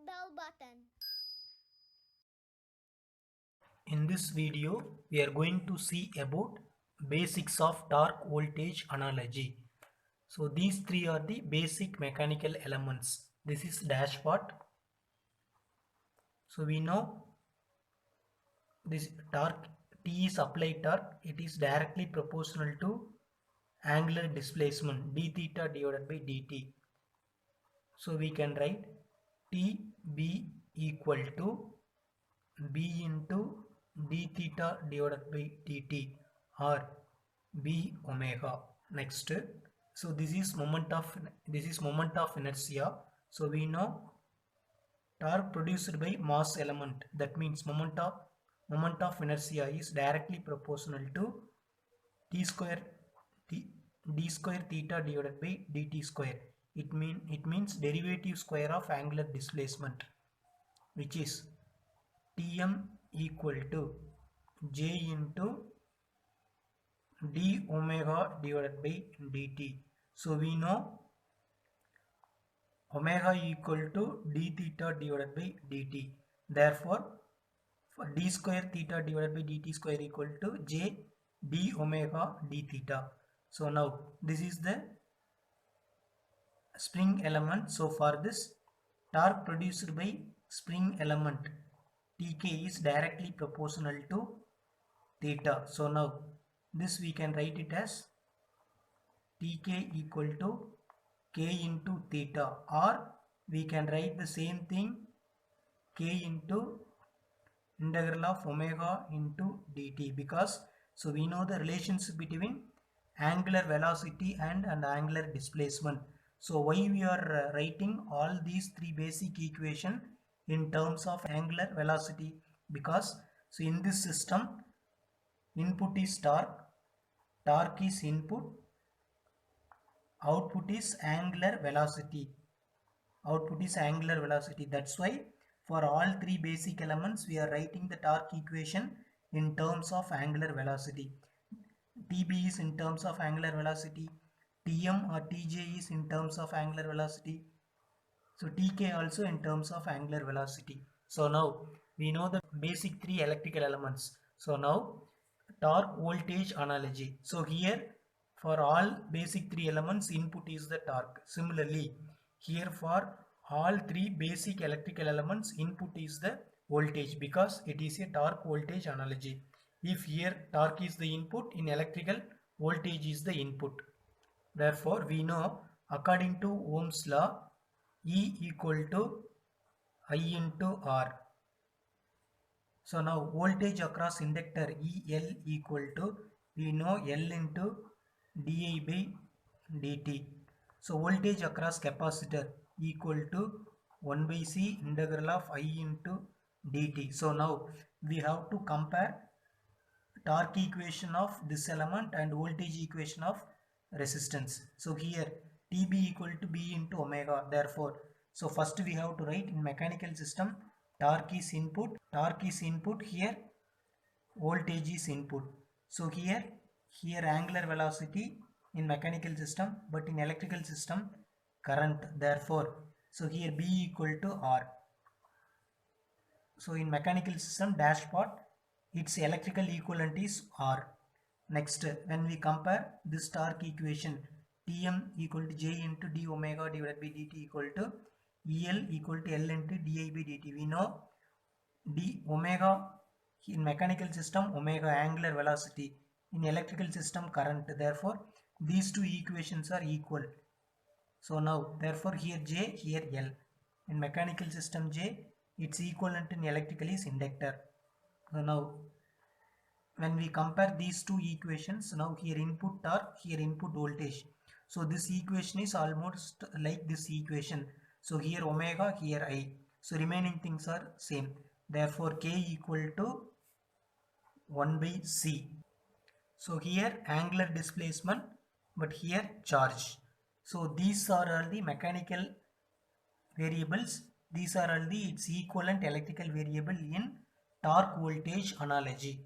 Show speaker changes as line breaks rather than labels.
bell button.
In this video, we are going to see about basics of torque voltage analogy. So these three are the basic mechanical elements. This is dashpot. So we know this torque T is applied torque. It is directly proportional to angular displacement d theta divided by dt. So we can write TB equal to B into d theta divided by dt or B omega. Next, so this is moment of inertia. So we know torque produced by mass element. That means moment of inertia is directly proportional to t square d square theta divided by dt square. It means derivative square of angular displacement, which is Tm equal to J into d omega divided by dt. So we know omega equal to d theta divided by dt. Therefore, for d square theta divided by dt square equal to J d omega d theta. So now this is the spring element. So for this, torque produced by spring element Tk is directly proportional to theta. So now this we can write it as Tk equal to k into theta, or we can write the same thing k into integral of omega into dt, because so we know the relationship between angular velocity and angular displacement. So why we are writing all these three basic equation in terms of angular velocity? Because so in this system, input is torque is input, output is angular velocity. That's why for all three basic elements we are writing the torque equation in terms of angular velocity. Tb is in terms of angular velocity, Tm or Tj is in terms of angular velocity, so Tk also in terms of angular velocity. So now we know the basic three electrical elements. So now torque voltage analogy. So here for all basic three elements, input is the torque. Similarly, here for all three basic electrical elements, input is the voltage, because it is a torque voltage analogy. If here torque is the input, in electrical voltage is the input. Therefore, we know according to Ohm's law, E equal to I into R. So now voltage across inductor EL equal to, we know L into di by dt. So voltage across capacitor equal to 1 by C integral of I into dt. So now we have to compare torque equation of this element and voltage equation of resistance. So here Tb equal to B into omega. Therefore, so first we have to write in mechanical system, torque is input, here voltage is input. So here angular velocity in mechanical system, but in electrical system current. Therefore, so here B equal to R. So in mechanical system dashpot, its electrical equivalent is R. Next, when we compare this torque equation, Tm equal to J into d omega divided by dt equal to EL equal to L into di by dt. We know d omega in mechanical system, omega angular velocity, in electrical system current. Therefore, these two equations are equal. So now, therefore here J, here L. In mechanical system J, its equivalent in electrical is inductor. So now, when we compare these two equations, now here input torque, here input voltage. So this equation is almost like this equation. So here omega, here I. So remaining things are same. Therefore K equal to 1 by C. So here angular displacement, but here charge. So these are all the mechanical variables. These are all the its equivalent electrical variable in torque voltage analogy.